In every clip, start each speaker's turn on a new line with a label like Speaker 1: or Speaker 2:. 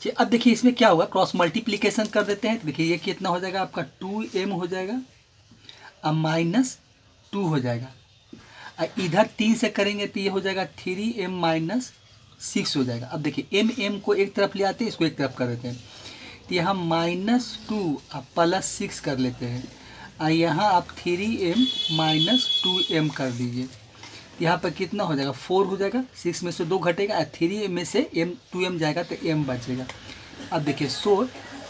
Speaker 1: चलिए अब देखिए इसमें क्या होगा, क्रॉस मल्टीप्लीकेशन कर देते हैं। तो देखिए ये कितना हो जाएगा आपका 2m हो जाएगा, अब -2 हो जाएगा। इधर 3 से करेंगे तो ये हो जाएगा 3m - 6 हो जाएगा। अब देखिए m को एक तरफ ले आते हैं, इसको एक तरफ कर देते हैं। तो यहाँ -2 अब +6 कर लेते हैं, और यहाँ आप 3m - 2m कर दीजिए। यहाँ पर कितना हो जाएगा, 4 हो जाएगा। 6 में से 2 घटेगा, 3 में से 2m जाएगा तो m बचेगा। अब देखिए सो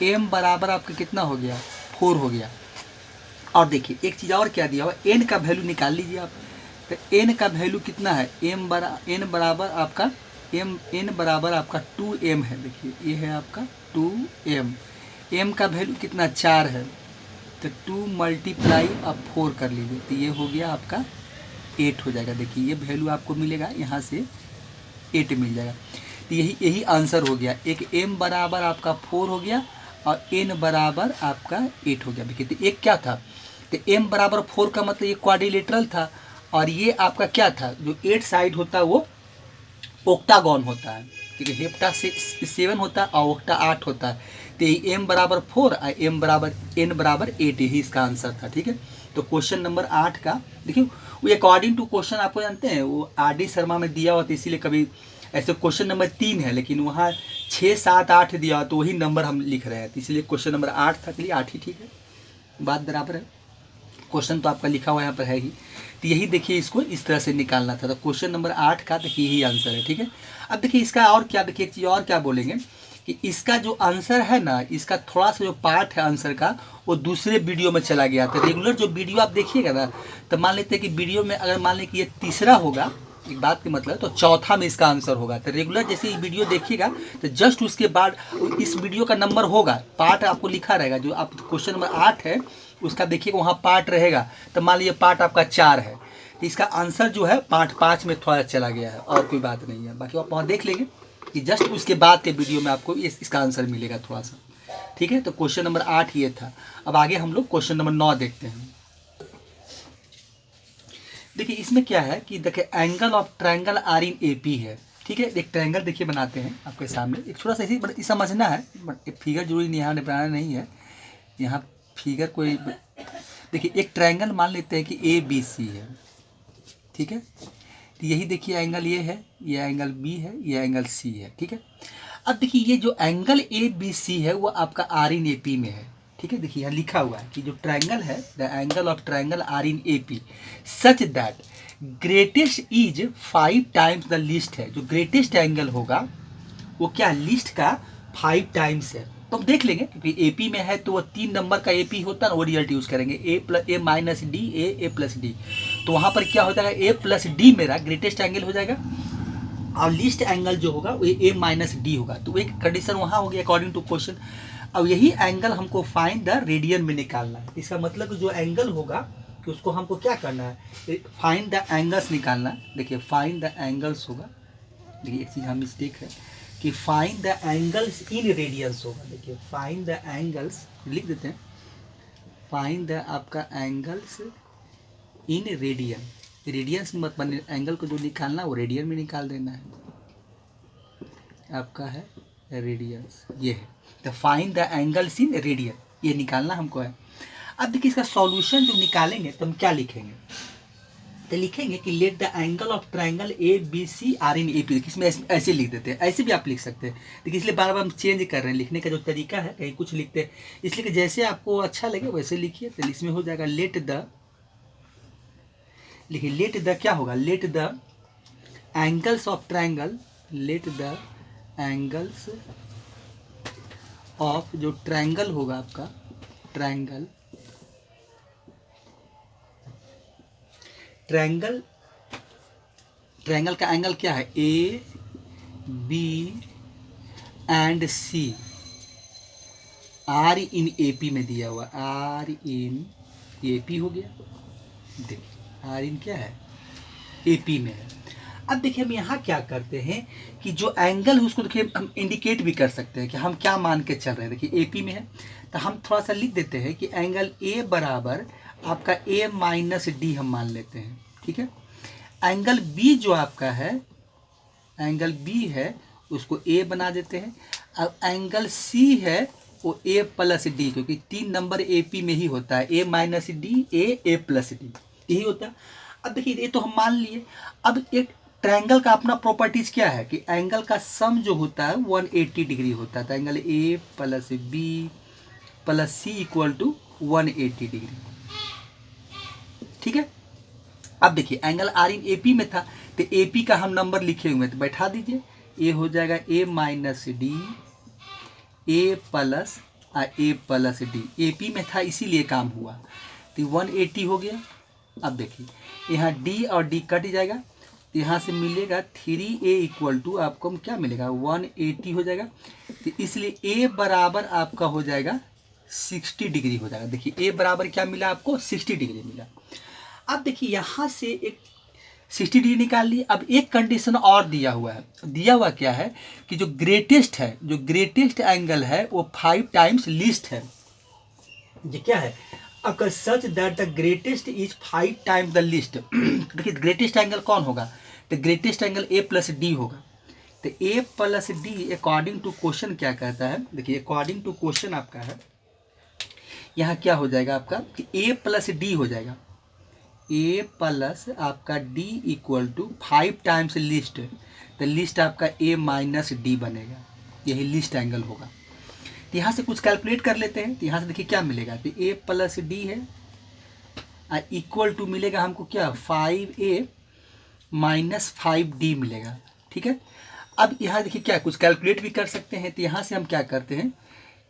Speaker 1: m बराबर आपका कितना हो गया, 4 हो गया। और देखिए एक चीज़ और क्या दिया हुआ, n का वैल्यू निकाल लीजिए आप। तो n का वैल्यू कितना है, n बराबर आपका n बराबर आपका 2m है। देखिए ये है आपका 2m। m का वैल्यू कितना, 4 है। तो 2 × 4 कर लीजिए, तो ये हो गया आपका 8 हो जाएगा। देखिए ये वैल्यू आपको मिलेगा, यहाँ से 8 मिल जाएगा। तो यही आंसर हो गया। एक m बराबर आपका 4 हो गया और n बराबर आपका 8 हो गया। देखिए तो एक क्या था, तो m बराबर 4 का मतलब ये क्वाड्रिलेटरल था, और ये आपका क्या था, जो 8 साइड होता है वो ओक्टागॉन होता है। ठीक है, हेप्टा 7 होता है और ओक्टा 8 होता है। तो ये m बराबर 4 और n बराबर 8, यही इसका आंसर था। ठीक है, तो क्वेश्चन नंबर 8 का देखिए वो अकॉर्डिंग टू क्वेश्चन आपको जानते हैं वो RD शर्मा में दिया हुआ था, इसीलिए कभी ऐसे क्वेश्चन नंबर 3 है लेकिन वहाँ 6, 7, 8 दिया हुआ, तो वही नंबर हम लिख रहे हैं, तो इसलिए क्वेश्चन नंबर 8 था। चलिए 8 ही ठीक है, बात बराबर है। क्वेश्चन तो आपका लिखा हुआ यहाँ पर है ही, तो यही देखिए इसको इस तरह से निकालना था। तो क्वेश्चन नंबर 8 का देखिए यही आंसर है। ठीक है, अब देखिए इसका और क्या, देखिए एक चीज़ और क्या बोलेंगे कि इसका जो आंसर है ना, इसका थोड़ा सा जो पार्ट है आंसर का वो दूसरे वीडियो में चला गया था। रेगुलर जो वीडियो आप देखिएगा ना, तो मान लेते हैं कि वीडियो में अगर मान लें कि ये तीसरा होगा, एक बात के मतलब, तो चौथा में इसका आंसर होगा। तो रेगुलर जैसे वीडियो देखिएगा तो जस्ट उसके बाद इस वीडियो का नंबर होगा, पार्ट आपको लिखा रहेगा। जो आप क्वेश्चन नंबर 8 है उसका देखिएगा वहाँ पार्ट रहेगा, तो मान लीजिए पार्ट आपका 4 है, तो इसका आंसर जो है पार्ट 5 में थोड़ा चला गया है, और कोई बात नहीं है। बाकी आप वहाँ देख लेंगे कि जस्ट उसके बाद के वीडियो में आपको इसका आंसर मिलेगा थोड़ा सा। ठीक है, तो क्वेश्चन नंबर 8 ये था। अब आगे हम लोग क्वेश्चन नंबर 9 देखते हैं। देखिए इसमें क्या है कि देखिए angle of triangle are in AP है। ठीक है, एक ट्रायंगल देखिए बनाते हैं आपके सामने, एक थोड़ा सा इसी समझना है, एक फिगर जरूरी नहीं, यहाँ बनाना नहीं है, यहाँ फिगर कोई। देखिए एक ट्रायंगल मान लेते हैं कि ABC है। ठीक है, तो यही देखिए एंगल ये है, ये एंगल B है, ये एंगल C है। ठीक है, अब देखिए ये जो एंगल ABC है वो आपका आर इन AP में है। ठीक है, देखिए यहाँ लिखा हुआ है कि जो ट्रायंगल है, the angle of triangle are in AP such that greatest is 5 times the least है। जो ग्रेटेस्ट एंगल होगा वो क्या, लिस्ट का 5 टाइम्स है। तो हम देख लेंगे क्योंकि AP में है तो वो 3 नंबर का AP होता है ना, वो रिजल्ट यूज़ करेंगे, A - D, A + D। तो वहाँ पर क्या हो जाएगा, A + D मेरा ग्रेटेस्ट एंगल हो जाएगा, और लिस्ट एंगल जो होगा वो A - D होगा। तो एक कंडीशन वहाँ होगी अकॉर्डिंग टू क्वेश्चन। अब यही एंगल हमको फाइंड द रेडियन में निकालना है। इसका मतलब जो एंगल होगा कि उसको हमको क्या करना है, फाइंड द एंगल्स निकालना है। देखिए फाइंड द एंगल्स होगा, देखिए एक चीज़ हम मिस्टेक है कि find the angles in radiance होगा। देखिए फाइंड द एंगल्स लिख देते हैं, फाइंड द आपका एंगल्स इन रेडियन। रेडियंस मत बने, एंगल को जो निकालना वो रेडियन में निकाल देना है, आपका है रेडियंस, ये है। तो find the angles in radian, ये निकालना हमको है। अब देखिए इसका सॉल्यूशन जो निकालेंगे तो हम क्या लिखेंगे, तो लिखेंगे कि let the angle of triangle ABC are in AP। इसमें ऐसे लिख देते हैं, ऐसे भी आप लिख सकते हैं। देखिए इसलिए बार बार हम चेंज कर रहे हैं, लिखने का जो तरीका है, कहीं कुछ लिखते हैं, इसलिए कि जैसे आपको अच्छा लगे वैसे लिखिए। तो इसमें हो जाएगा लेट द, लिखिए लेट द क्या होगा, let the angles of triangle, let the angles of जो ट्रायंगल होगा आपका, ट्रायंगल ट्रायंगल ट्रायंगल का एंगल क्या है, AB and C are in AP में दिया हुआ, आर इन AP हो गया। देखिए आर इन क्या है, AP में है। अब देखिए हम यहाँ क्या करते हैं कि जो एंगल है उसको देखिए हम इंडिकेट भी कर सकते हैं कि हम क्या मान के चल रहे हैं। देखिए AP में है तो हम थोड़ा सा लिख देते हैं कि एंगल A बराबर आपका A - D हम मान लेते हैं। ठीक है, एंगल B जो आपका है, एंगल B है उसको A बना देते हैं, अब एंगल सी है वो ए प्लस डी, क्योंकि 3 नंबर ए पी में ही होता है, A minus D A plus D, यही होता है। अब देखिए ये तो हम मान लिए। अब एक ट्रायंगल का अपना प्रॉपर्टीज क्या है कि एंगल का सम जो होता है 180 डिग्री होता है, तो angle A plus B plus C equal to 180 degree, ठीक है। अब देखिए angle are in A P में था, तो ए पी का हम नंबर लिखे हुए हैं, तो बैठा दीजिए, ए हो जाएगा A minus D A plus D, A P में था इसीलिए काम हुआ, तो 180 हो गया। अब देखिए यहाँ डी और डी कट जाएगा, तो यहाँ से मिलेगा 3a इक्वल टू आपको क्या मिलेगा 180 हो जाएगा, तो इसलिए a बराबर आपका हो जाएगा 60 डिग्री हो जाएगा। देखिए a बराबर क्या मिला आपको 60 डिग्री मिला। अब देखिए यहाँ से एक 60 डिग्री निकाल लिए। अब एक कंडीशन और दिया हुआ है, दिया हुआ क्या है कि जो ग्रेटेस्ट एंगल है वो 5 टाइम्स लीस्ट है। ये क्या है अगर such that the greatest is 5 times the least. देखिए ग्रेटेस्ट एंगल कौन होगा, तो greatest angle A plus D होगा। तो A plus D according to question क्या कहता है, देखिए अकॉर्डिंग टू क्वेश्चन आपका है यहाँ क्या हो जाएगा आपका कि ए प्लस डी हो जाएगा, ए प्लस आपका D equal to 5 times least, तो लिस्ट आपका ए माइनस डी बनेगा, यही लिस्ट एंगल होगा। तो यहाँ से कुछ कैलकुलेट कर लेते हैं, तो यहाँ से देखिए क्या मिलेगा, तो ए प्लस डी है इक्वल टू मिलेगा हमको क्या 5a माइनस 5d मिलेगा, ठीक है। अब यहाँ देखिए क्या कुछ कैलकुलेट भी कर सकते हैं, तो यहाँ से हम क्या करते हैं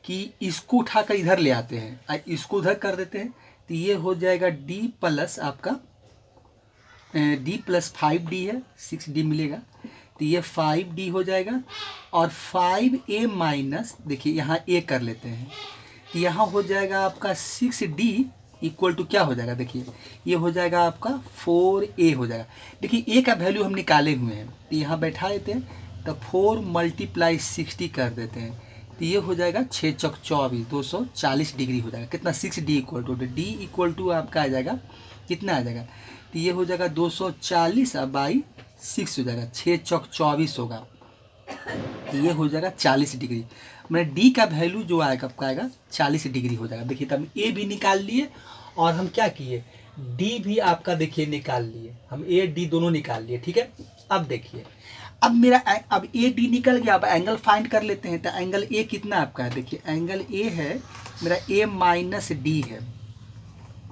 Speaker 1: कि इसको उठाकर इधर ले आते हैं और इसको उधर कर देते हैं, तो ये हो जाएगा d प्लस आपका d प्लस 5d है 6d मिलेगा, तो ये 5d हो जाएगा और 5a माइनस देखिए यहाँ a कर लेते हैं, तो यहाँ हो जाएगा आपका 6d इक्वल टू क्या हो जाएगा, देखिए ये हो जाएगा आपका 4a हो जाएगा। देखिए a का वैल्यू हम निकाले हुए हैं, तो यहाँ बैठा देते हैं, तो 4 मल्टीप्लाई 60 कर देते हैं, तो ये हो जाएगा 6 चौक 24 240 डिग्री हो जाएगा। कितना 6d equal to d equal to आपका आ जाएगा कितना आ जाएगा, तो ये हो जाएगा 240 बाई 6 हो जाएगा, 6 चौक 24 होगा, तो ये हो जाएगा 40 डिग्री। मैंने डी का वैल्यू जो आएगा आपका आएगा 40 डिग्री हो जाएगा। देखिए तब ए भी निकाल लिए और हम क्या किए डी भी आपका देखिए निकाल लिए, हम ए डी दोनों निकाल लिए, ठीक है। अब देखिए अब मेरा अब ए डी निकल गया, अब एंगल फाइंड कर लेते हैं। तो एंगल ए कितना आपका है, देखिए एंगल ए है मेरा ए माइनस डी है,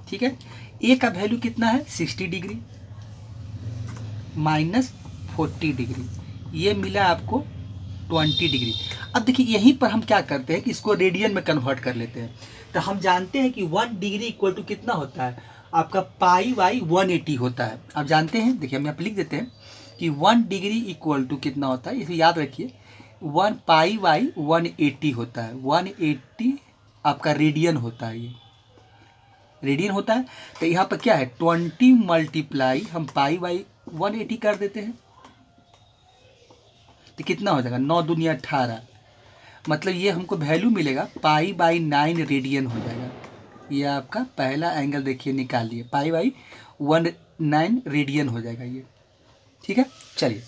Speaker 1: ठीक है। ए का वैल्यू कितना है 60 डिग्री माइनस 40 डिग्री, ये मिला आपको 20 डिग्री। अब देखिए यहीं पर हम क्या करते हैं कि इसको रेडियन में कन्वर्ट कर लेते हैं। तो हम जानते हैं कि 1 डिग्री इक्वल टू कितना होता है आपका पाई बाई 180 होता है। आप जानते हैं, देखिए हम यहाँ पर लिख देते हैं कि 1 डिग्री इक्वल टू कितना होता है, इसे याद रखिए 1 पाई बाई 180 होता है, 180 आपका रेडियन होता है, ये रेडियन होता है। तो यहाँ पर क्या है 20 मल्टीप्लाई हम पाई बाई 180 कर देते हैं, तो कितना हो जाएगा 9 दूनी 18, मतलब ये हमको वैल्यू मिलेगा पाई बाई 9 रेडियन हो जाएगा। ये आपका पहला एंगल देखिए निकाल लिए, पाई बाई 19 रेडियन हो जाएगा ये, ठीक है। चलिए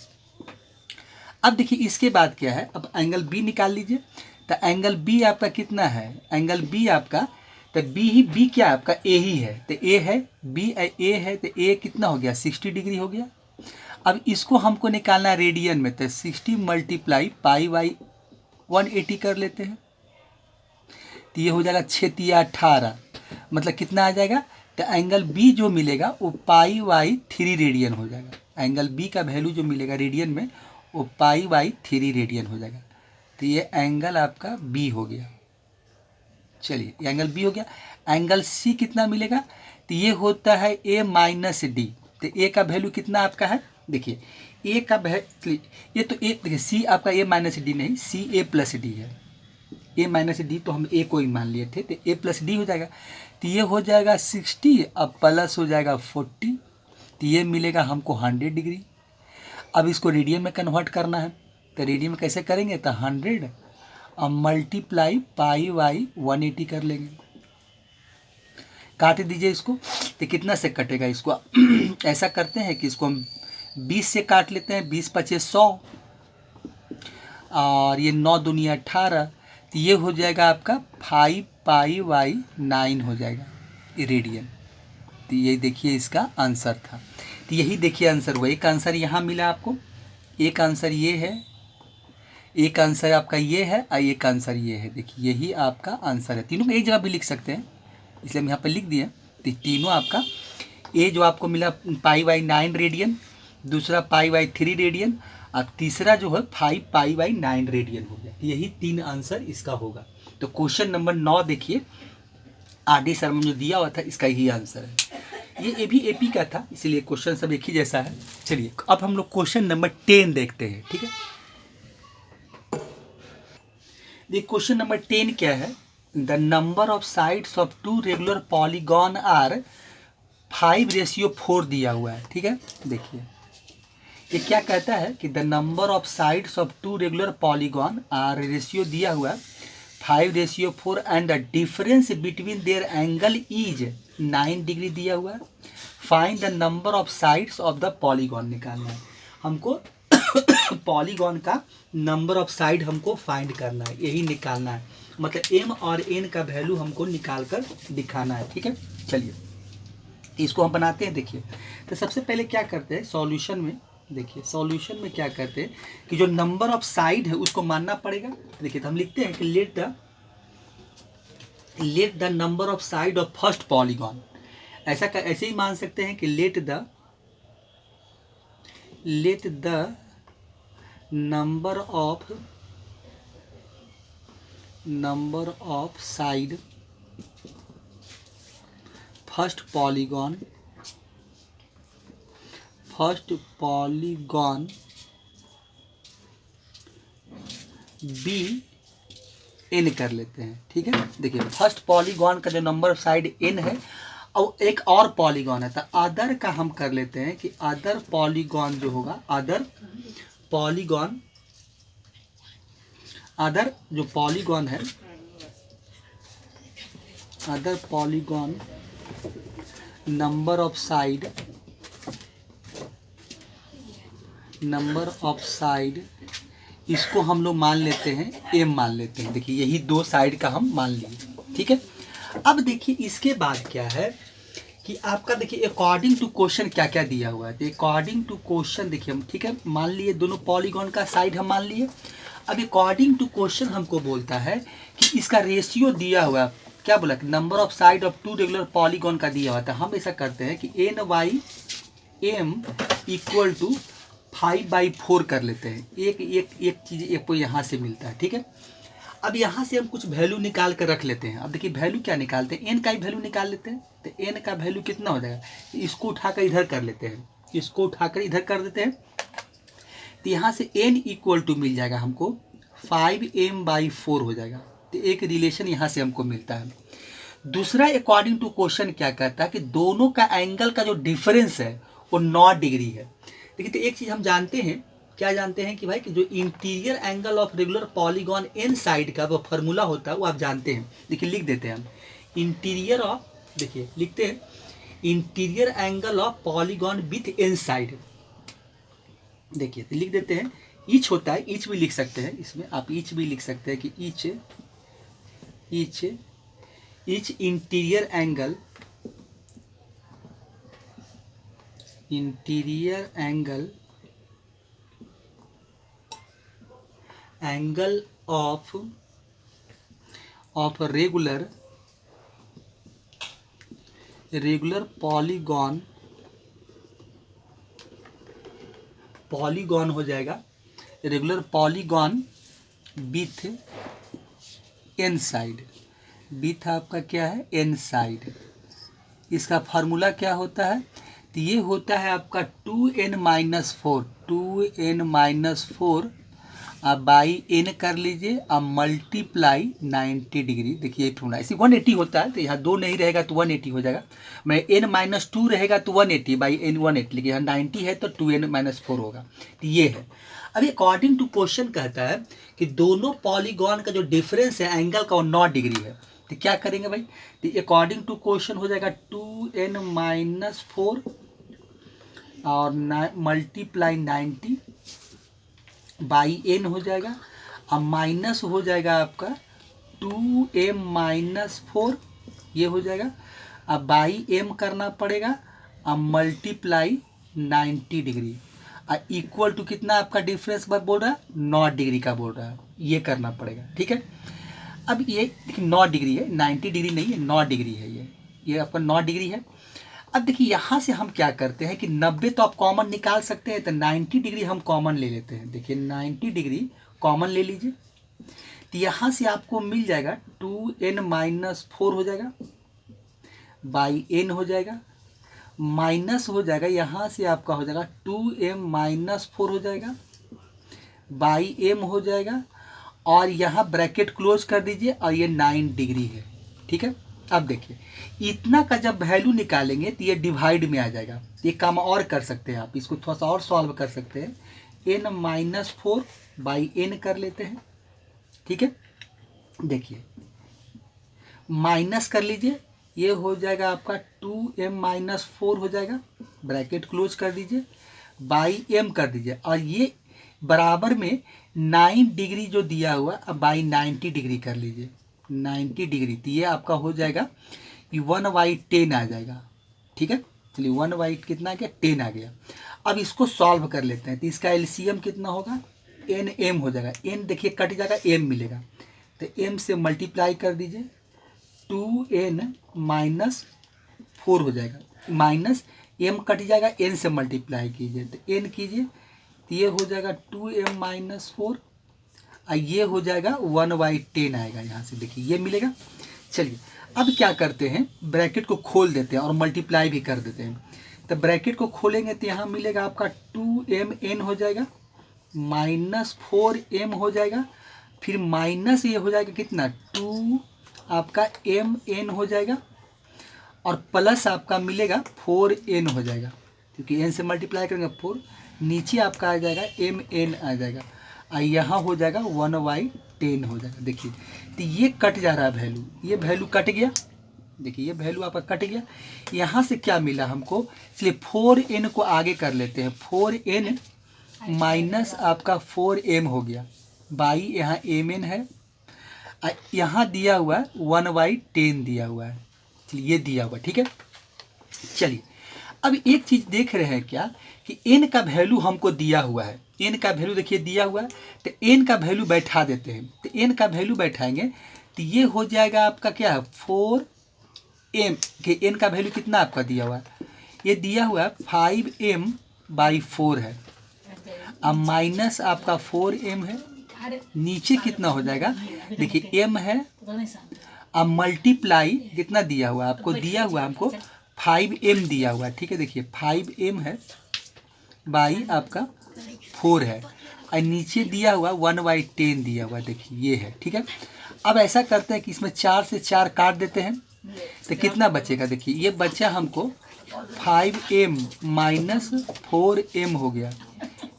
Speaker 1: अब देखिए इसके बाद क्या है, अब एंगल बी निकाल लीजिए। तो एंगल बी आपका कितना है, एंगल बी आपका तो बी क्या है आपका ए ही है, तो ए है बी ए है, तो ए कितना हो गया 60 डिग्री हो गया। अब इसको हमको निकालना है रेडियन में, तो 60 मल्टीप्लाई पाई बाई 180 कर लेते हैं, तो ये हो जाएगा 6 तिया 18, मतलब कितना आ जाएगा, तो एंगल बी जो मिलेगा वो पाई बाई 3 रेडियन हो जाएगा। एंगल बी का वैल्यू जो मिलेगा रेडियन में वो पाई बाई 3 रेडियन हो जाएगा, तो ये एंगल आपका बी हो गया। चलिए ये एंगल बी हो गया। एंगल सी कितना मिलेगा, तो ये होता है ए माइनस डी, तो ए का वैल्यू कितना आपका है, देखिए ए का ये तो ए देखिए सी आपका ए माइनस डी नहीं, सी ए प्लस डी है, ए माइनस डी तो हम ए को ही मान लिए थे, तो ए प्लस डी हो जाएगा, तो ये हो जाएगा 60 अब प्लस हो जाएगा 40, तो ये मिलेगा हमको 100 डिग्री। अब इसको रेडियन में कन्वर्ट करना है, तो रेडियन में कैसे करेंगे, तो 100 अब मल्टीप्लाई पाई बाई 180 कर लेंगे, काट दीजिए इसको, तो कितना से कटेगा इसको ऐसा करते हैं कि इसको हम 20 से काट लेते हैं, 20 × 5 = 100। और ये 9 दूनी 18, तो ये हो जाएगा आपका 5π/9 हो जाएगा रेडियन। तो ये देखिए इसका आंसर था। तो यही देखिए आंसर हुआ। एक आंसर यहाँ मिला आपको, एक आंसर ये है, एक आंसर आपका ये है और एक आंसर ये है। देखिए यही आपका आंसर है। तीनों को एक जगह भी लिख सकते हैं, इसलिए हम यहाँ पर लिख दिए। तो तीनों आपका ए जो आपको मिला π/9 रेडियन, दूसरा π/3 रेडियन और तीसरा जो है 5π/9 रेडियन हो गया। यही 3 आंसर इसका होगा। तो क्वेश्चन नंबर 9 देखिए आरडी शर्मा में जो दिया हुआ था इसका यही आंसर है। ये भी एपी का था, इसलिए क्वेश्चन सब एक ही जैसा है। चलिए अब हम लोग क्वेश्चन नंबर 10 देखते हैं। ठीक है, देखिए क्वेश्चन नंबर 10 क्या है। The number of sides of 2 regular polygon are 5:4 दिया हुआ है। ठीक है, देखिए ये क्या कहता है कि the number of sides of 2 regular polygon are ratio दिया हुआ है 5:4 and the difference between their angle is 9 degree दिया हुआ है। Find the number of sides of the polygon निकालना है हमको। पॉलीगॉन का नंबर ऑफ साइड हमको फाइंड करना है, यही निकालना है। मतलब एम और एन का वैल्यू हमको निकाल कर दिखाना है। ठीक है, चलिए इसको हम बनाते हैं। देखिए तो सबसे पहले क्या करते हैं सॉल्यूशन में, देखिए सॉल्यूशन में क्या करते हैं कि जो नंबर ऑफ साइड है उसको मानना पड़ेगा। देखिए तो हम लिखते हैं कि let the number of side of first polygon, ऐसे ही मान सकते हैं कि let the number of side first polygon be n कर लेते हैं। ठीक है, देखिए फर्स्ट पॉलीगॉन का जो नंबर ऑफ साइड एन है और एक और पॉलीगॉन है, तो अदर का हम कर लेते हैं कि अदर पॉलीगॉन जो होगा, अदर जो पॉलीगॉन है, other polygon number of side इसको हम लोग मान लेते हैं एम मान लेते हैं। देखिए यही 2 साइड का हम मान लिए। ठीक है, अब देखिए इसके बाद क्या है कि आपका देखिए अकॉर्डिंग टू क्वेश्चन क्या क्या दिया हुआ है। तो अकॉर्डिंग टू क्वेश्चन देखिए हम, ठीक है, मान लिए दोनों पॉलीगॉन का साइड हम मान लिए। अब अकॉर्डिंग टू क्वेश्चन हमको बोलता है कि इसका रेशियो दिया हुआ है, क्या बोला कि number of side of 2 regular polygon का दिया हुआ था। हम ऐसा करते हैं कि n/m इक्वल टू 5/4 कर लेते हैं। एक चीज़ एक को यहाँ से मिलता है। ठीक है, अब यहाँ से हम कुछ वैल्यू निकाल कर रख लेते हैं। अब देखिए वैल्यू क्या निकालते हैं, एन का ही वैल्यू निकाल लेते हैं। तो एन का वैल्यू कितना हो जाएगा, इसको उठाकर इधर कर लेते हैं, इसको उठाकर इधर कर देते हैं। तो यहाँ से n इक्वल टू मिल जाएगा हमको 5m/4 हो जाएगा। तो एक रिलेशन यहाँ से हमको मिलता है। दूसरा अकॉर्डिंग टू क्वेश्चन क्या कहता है कि दोनों का एंगल का जो डिफरेंस है वो 9 डिग्री है। देखिए तो एक चीज़ हम जानते हैं, क्या जानते हैं कि भाई कि जो interior angle of regular polygon n side का वो फार्मूला होता है वो आप जानते हैं। देखिए लिख देते हैं हम इंटीरियर ऑफ, देखिए लिखते हैं interior angle of polygon with an side. देखिए तो लिख देते हैं ईच होता है, ईच भी लिख सकते हैं, इसमें आप ईच भी लिख सकते हैं कि each interior angle of regular polygon हो जाएगा, regular polygon with an side, with आपका क्या है एन साइड। इसका फार्मूला क्या होता है, तो ये होता है आपका 2n-4 आप बाई एन कर लीजिए और मल्टीप्लाई 90 डिग्री। देखिए ये फॉर्मूला इसी 180 होता है, तो यहाँ 2 नहीं रहेगा तो 180 हो जाएगा। मैं n-2 रहेगा तो 180 बाई n 180, लेकिन यहाँ 90 है तो 2n-4 होगा। तो ये है। अभी अकॉर्डिंग टू क्वेश्चन कहता है कि दोनों पॉलीगॉन का जो डिफरेंस है एंगल का वो 9 डिग्री है। तो क्या करेंगे भाई, तो अकॉर्डिंग टू क्वेश्चन हो जाएगा 2n-4 और मल्टीप्लाई 90 बाई एन हो जाएगा। अब माइनस हो जाएगा आपका 2m माइनस 4, ये हो जाएगा। अब बाई m करना पड़ेगा, अब मल्टीप्लाई 90 डिग्री, और इक्वल टू कितना आपका डिफरेंस बोल रहा है 9 डिग्री का बोल रहा है, ये करना पड़ेगा। ठीक है, अब ये देखिए 9 डिग्री है, 90 डिग्री नहीं है, 9 डिग्री है, ये आपका 9 डिग्री है। अब देखिए यहाँ से हम क्या करते हैं कि 90 तो आप कॉमन निकाल सकते हैं, तो 90 डिग्री हम कॉमन ले लेते हैं। देखिए 90 डिग्री कॉमन ले लीजिए, तो यहाँ से आपको मिल जाएगा 2n माइनस 4 हो जाएगा, बाई n हो जाएगा, माइनस हो जाएगा यहाँ से आपका हो जाएगा 2m माइनस 4 हो जाएगा, बाई m हो जाएगा, और यहाँ ब्रैकेट क्लोज कर दीजिए, और ये 9 डिग्री है। ठीक है, अब देखिए इतना का जब वैल्यू निकालेंगे तो ये डिवाइड में आ जाएगा। ये काम और कर सकते हैं आप, इसको थोड़ा सा और सॉल्व कर सकते हैं। n माइनस 4 बाई n कर लेते हैं। ठीक है, देखिए माइनस कर लीजिए, ये हो जाएगा आपका 2m माइनस 4 हो जाएगा, ब्रैकेट क्लोज कर दीजिए, बाई m कर दीजिए, और ये बराबर में 9 डिग्री जो दिया हुआ, अब बाई 90 डिग्री कर लीजिए, 90 डिग्री, तो ये आपका हो जाएगा 1/10 आ जाएगा। ठीक है, चलिए 1/10 कितना आ गया, 10 आ गया। अब इसको सॉल्व कर लेते हैं, तो इसका एलसीएम कितना होगा, nm हो जाएगा, n देखिए कट जाएगा, m मिलेगा, तो m से मल्टीप्लाई कर दीजिए, 2n माइनस 4 हो जाएगा, माइनस m कट जाएगा, n से मल्टीप्लाई कीजिए, तो n कीजिए, तो ये हो जाएगा 2m माइनस 4, और ये हो जाएगा 1/10 आएगा, यहाँ से देखिए ये मिलेगा। चलिए अब क्या करते हैं, ब्रैकेट को खोल देते हैं और मल्टीप्लाई भी कर देते हैं। तो ब्रैकेट को खोलेंगे तो यहाँ मिलेगा आपका 2mn हो जाएगा, माइनस 4m हो जाएगा, फिर माइनस ये हो जाएगा कितना 2 आपका mn हो जाएगा, और प्लस आपका मिलेगा 4n हो जाएगा, क्योंकि n से मल्टीप्लाई करेंगे 4, नीचे आपका आ जाएगा mn आ जाएगा, और यहाँ हो जाएगा 1/10 हो जाएगा। देखिए तो ये कट जा रहा है वैल्यू, ये वैल्यू कट गया, देखिए ये वैल्यू आपका कट गया। यहाँ से क्या मिला हमको, इसलिए 4n को आगे कर लेते हैं, 4n माइनस आपका 4m हो गया, बाई यहाँ mn है, यहाँ दिया हुआ है 1/10 दिया हुआ है, चलिए ये दिया हुआ। ठीक है, चलिए अब एक चीज़ देख रहे हैं क्या कि n का वैल्यू हमको दिया हुआ है, n का वैल्यू देखिए दिया हुआ है, तो n का वैल्यू बैठा देते हैं। तो n का वैल्यू बैठाएंगे तो ये हो जाएगा आपका क्या है 4m के, n का वैल्यू कितना आपका दिया हुआ है, ये दिया हुआ है 5m/4 है, अब माइनस आपका 4m है, नीचे कितना हो जाएगा, देखिए m है, अब मल्टीप्लाई कितना दिया हुआ है आपको, दिया हुआ हमको 5m दिया हुआ है। ठीक है, देखिए 5m है, बाई आपका 4 है, और नीचे दिया हुआ 1/10 दिया हुआ, देखिए ये है। ठीक है, अब ऐसा करते हैं कि इसमें 4 से 4 काट देते हैं, तो कितना बचेगा, देखिए ये बचा हमको 5m माइनस 4m हो गया,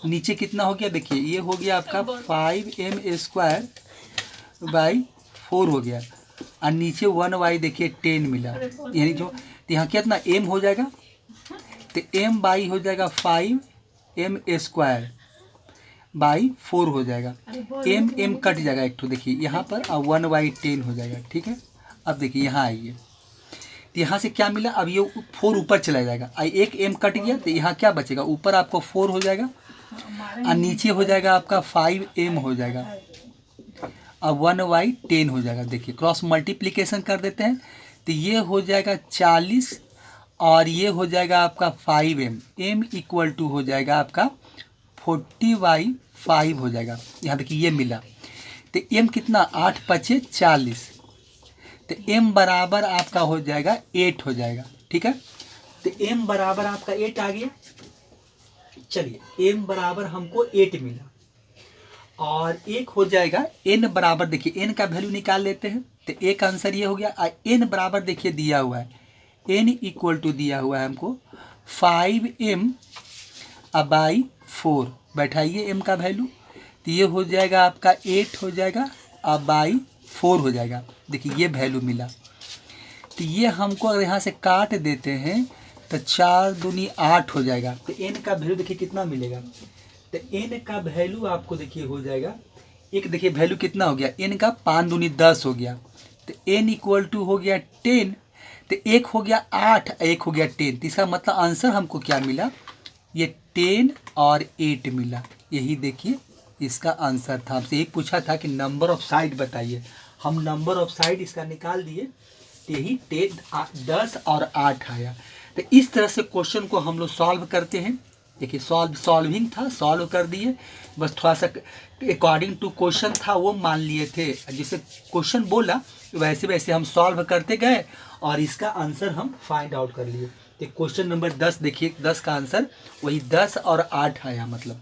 Speaker 1: नीचे कितना हो गया, देखिए ये हो गया आपका 5m²/4 हो गया, और नीचे 1/, देखिए 10 मिला, यानी जो तो यहाँ कितना m हो जाएगा, तो m/, हो जाएगा 5m²/4 हो जाएगा, m कट जाएगा एक तो, देखिए यहाँ पर 1/10 हो जाएगा। ठीक है, अब देखिए यहाँ आइए, तो यहाँ से क्या मिला, अब ये 4 ऊपर चला जाएगा, एक m कट गया, तो यहाँ क्या बचेगा, ऊपर आपको 4 हो जाएगा, और नीचे हो जाएगा आपका 5m हो जाएगा, और 1/10 हो जाएगा। देखिए क्रॉस मल्टीप्लिकेशन कर देते हैं, तो ये हो जाएगा 40, और ये हो जाएगा आपका 5m, m इक्वल टू हो जाएगा आपका 40/5 हो जाएगा। यहाँ देखिए ये मिला, तो m कितना 8×5 = 40, तो m बराबर आपका हो जाएगा 8 हो जाएगा। ठीक है, तो m बराबर आपका 8 आ गया। चलिए m बराबर हमको 8 मिला, और एक हो जाएगा n बराबर, देखिए n का वैल्यू निकाल लेते हैं, तो एक आंसर ये हो गया। n बराबर देखिए दिया हुआ है, n इक्वल टू दिया हुआ है हमको 5m/4, बैठाइए m का वैल्यू, तो ये हो जाएगा आपका 8 हो जाएगा, 4 हो जाएगा। देखिए ये वैल्यू मिला, तो ये हमको अगर यहाँ से काट देते हैं तो 4 दूनी 8 हो जाएगा, तो n का वैल्यू देखिए कितना मिलेगा, तो n का वैल्यू आपको देखिए हो जाएगा एक देखिए वैल्यू कितना हो गया, n का 5 दूनी 10 हो गया, तो n इक्वल टू हो गया 10, तो एक हो गया 8, एक हो गया 10, तो इसका मतलब आंसर हमको क्या मिला, ये 10 और 8 मिला। यही देखिए इसका आंसर था। हमसे यही पूछा था कि नंबर ऑफ साइड बताइए, हम नंबर ऑफ साइड इसका निकाल दिए, यही 10 और 8 आया। तो इस तरह से क्वेश्चन को हम लोग सॉल्व करते हैं। देखिए सॉल्विंग था, सॉल्व कर दिए, बस थोड़ा सा अकॉर्डिंग टू क्वेश्चन था वो मान लिए थे, जिसे क्वेश्चन बोला वैसे वैसे हम सॉल्व करते गए और इसका आंसर हम फाइंड आउट कर लिए। तो क्वेश्चन नंबर 10 देखिए, 10 का आंसर वही 10 और 8 आया। मतलब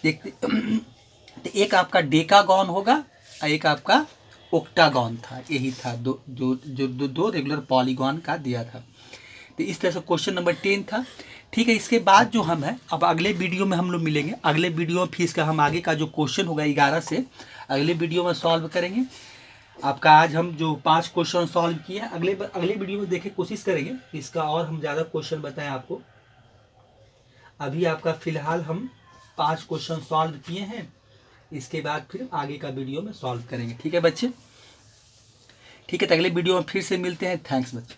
Speaker 1: देखते तो एक आपका डेकागॉन होगा और एक आपका ओक्टागॉन था, यही था दो रेगुलर पॉलीगॉन का दिया था। तो इस तरह से क्वेश्चन नंबर 10 था। ठीक है, इसके बाद जो हम है अब अगले वीडियो में हम लोग मिलेंगे, अगले वीडियो में फिर इसका हम आगे का जो क्वेश्चन होगा 11 से अगले वीडियो में सॉल्व करेंगे। आपका आज हम जो 5 क्वेश्चन सॉल्व किए हैं, अगले वीडियो में देखे कोशिश करेंगे इसका और हम ज़्यादा क्वेश्चन बताएं आपको। अभी आपका फिलहाल हम 5 क्वेश्चन सॉल्व किए हैं, इसके बाद फिर आगे का वीडियो में सॉल्व करेंगे। ठीक है बच्चे, ठीक है, तो अगले वीडियो में फिर से मिलते हैं। थैंक्स बच्चे।